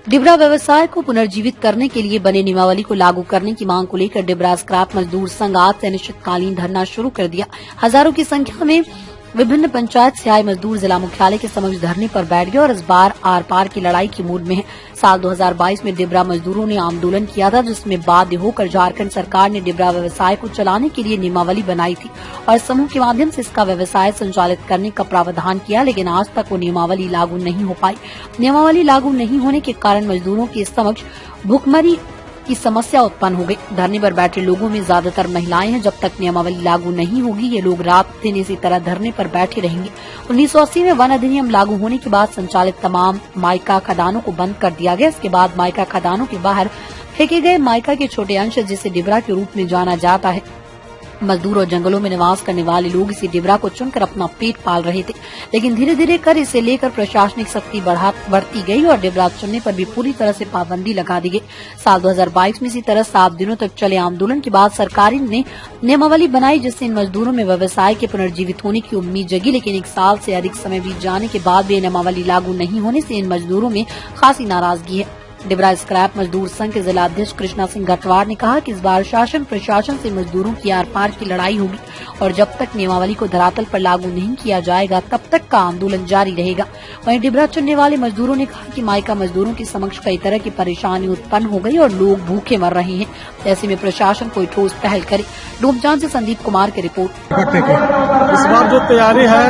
डिबरा व्यवसाय को पुनर्जीवित करने के लिए बने नियमावली को लागू करने की मांग को लेकर डिबरा स्क्रैप मजदूर संघ आज से अनिश्चितकालीन धरना शुरू कर दिया। हजारों की संख्या में विभिन्न पंचायत से आए मजदूर जिला मुख्यालय के समक्ष धरने पर बैठ गए और इस बार आर पार की लड़ाई की मूड में है। साल 2022 में डिबरा मजदूरों ने आंदोलन किया था, जिसमें बाध्य होकर झारखंड सरकार ने डिबरा व्यवसाय को चलाने के लिए नियमावली बनाई थी और समूह के माध्यम से इसका व्यवसाय संचालित करने का प्रावधान किया, लेकिन आज तक वो नियमावली लागू नहीं हो पाई। नियमावली लागू नहीं होने के कारण मजदूरों के समक्ष भूखमरी की समस्या उत्पन्न हो गई। धरने पर बैठे लोगों में ज्यादातर महिलाएं हैं। जब तक नियमावली लागू नहीं होगी ये लोग रात दिन इसी तरह धरने पर बैठे रहेंगे। 1980 में वन अधिनियम लागू होने के बाद संचालित तमाम माइका खदानों को बंद कर दिया गया। इसके बाद माइका खदानों के बाहर फेंके गए माइका के छोटे अंश, जिसे डिबरा के रूप में जाना जाता है। मजदूर और जंगलों में निवास करने वाले लोग इसी डिबरा को चुनकर अपना पेट पाल रहे थे, लेकिन धीरे धीरे कर इसे लेकर प्रशासनिक सख्ती बढ़ती गई और डिबरा चुनने पर भी पूरी तरह से पाबंदी लगा दी गई। साल 2022 में इसी तरह 7 दिनों तक चले आंदोलन के बाद सरकार ने नियमावली बनाई, जिससे इन मजदूरों में व्यवसाय के पुनर्जीवित होने की उम्मीद जगी, लेकिन 1 साल से अधिक समय बीत जाने के बाद भी नियमावली लागू नहीं होने से इन मजदूरों में खासी नाराजगी है। डिबरा स्क्रैप मजदूर संघ के जिला अध्यक्ष कृष्णा सिंह गटवार ने कहा कि इस बार शासन प्रशासन से मजदूरों की आर पार की लड़ाई होगी और जब तक नियमावली को धरातल पर लागू नहीं किया जाएगा तब तक का आंदोलन जारी रहेगा। वहीं डिबरा चुनने वाले मजदूरों ने कहा कि माइका मजदूरों के समक्ष कई तरह की परेशानी उत्पन्न हो गई और लोग भूखे मर रहे हैं। ऐसे में प्रशासन कोई ठोस पहल करे। डोमचांद से संदीप कुमार की रिपोर्ट। इस बार जो तैयारी है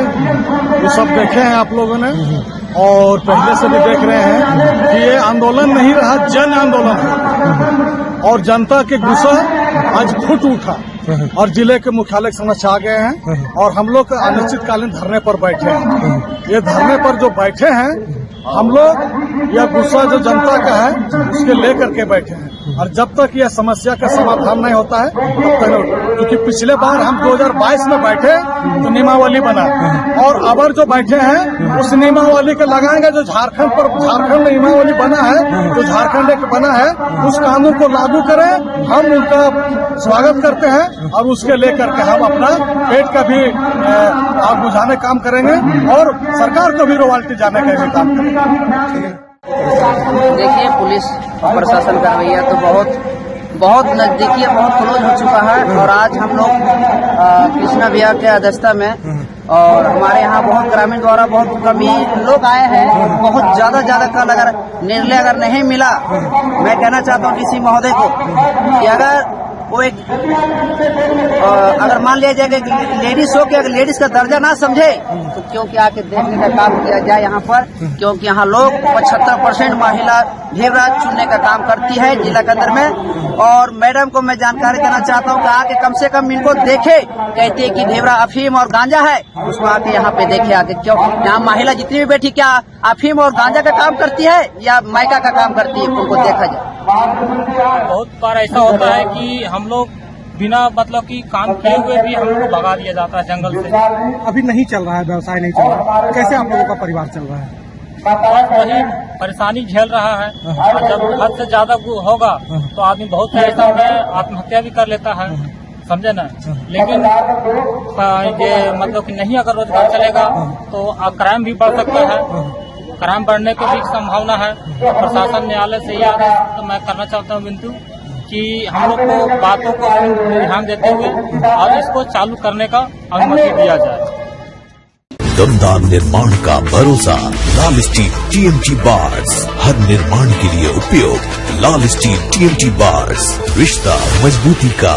वो सब देखे हैं आप लोगों ने और पहले से भी देख रहे हैं कि ये आंदोलन नहीं रहा, जन आंदोलन है और जनता के गुस्सा आज फूट उठा और जिले के मुख्यालय के समक्ष आ गए हैं और हम लोग अनिश्चितकालीन धरने पर बैठे हैं। ये धरने पर जो बैठे हैं हम लोग यह गुस्सा जो जनता का है उसके लेकर के बैठे हैं और जब तक यह समस्या का समाधान नहीं होता है क्योंकि पिछले बार हम 2022 में बैठे तो नियमावली बना और अबर जो बैठे हैं उस नियमावली के लगाएंगे जो झारखंड नियमावली बना है, जो झारखंड एक बना है उस कानून को लागू करें। हम उनका स्वागत करते हैं और उसके लेकर के हम अपना पेट का भी आग बुझाने काम करेंगे और सरकार को भी रॉयल्टी जाने का भी काम करेंगे। देखिए, पुलिस प्रशासन का रवैया तो बहुत नजदीकी, बहुत क्लोज हो चुका है और आज हम लोग कृष्णा भैया के अध्यक्षता में और हमारे यहाँ बहुत ग्रामीण द्वारा बहुत कमी लोग आए हैं। बहुत ज्यादा कल अगर निर्णय अगर नहीं मिला, मैं कहना चाहता हूँ डीसी महोदय को कि अगर वो एक अगर मान लिया जाए कि लेडीज हो के अगर लेडीज का दर्जा ना समझे तो क्योंकि आके देखने का काम किया जाए यहाँ पर, क्योंकि यहाँ लोग 75% महिला ढेबरा चुनने का काम करती है जिला के अंदर में। और मैडम को मैं जानकारी देना चाहता हूँ कि आके कम से कम इनको देखे, कहती है कि ढेबरा अफीम और गांजा है, उसको आके यहाँ पे देखे आके, क्यों यहाँ महिला जितनी भी बैठी क्या अफीम और गांजा का काम करती है या माइका का काम करती है, उनको देखा जाए। बहुत बार ऐसा होता है कि हम लोग बिना मतलब कि काम किए हुए भी हम लोग को भगा दिया जाता है जंगल से। अभी नहीं चल रहा है, व्यवसाय नहीं चल रहा है, कैसे आप लोगों का परिवार चल रहा है? बस वही परेशानी झेल रहा है और जब हद से ज्यादा होगा तो आदमी बहुत ऐसा है आत्महत्या भी कर लेता है, समझे ना। लेकिन ये मतलब कि नहीं अगर रोजगार चलेगा तो क्राइम भी बढ़ सकता है, क्राइम बढ़ने की भी संभावना है। प्रशासन न्यायालय से यह तो मैं करना चाहता हूँ बिंदु कि हम लोग को बातों को ध्यान देते हुए और इसको चालू करने का अनुमति दिया जाए। दमदार निर्माण का भरोसा लाल स्टील TMT बार्स, हर निर्माण के लिए उपयोग लाल स्टील TMT बार्स, रिश्ता मजबूती का।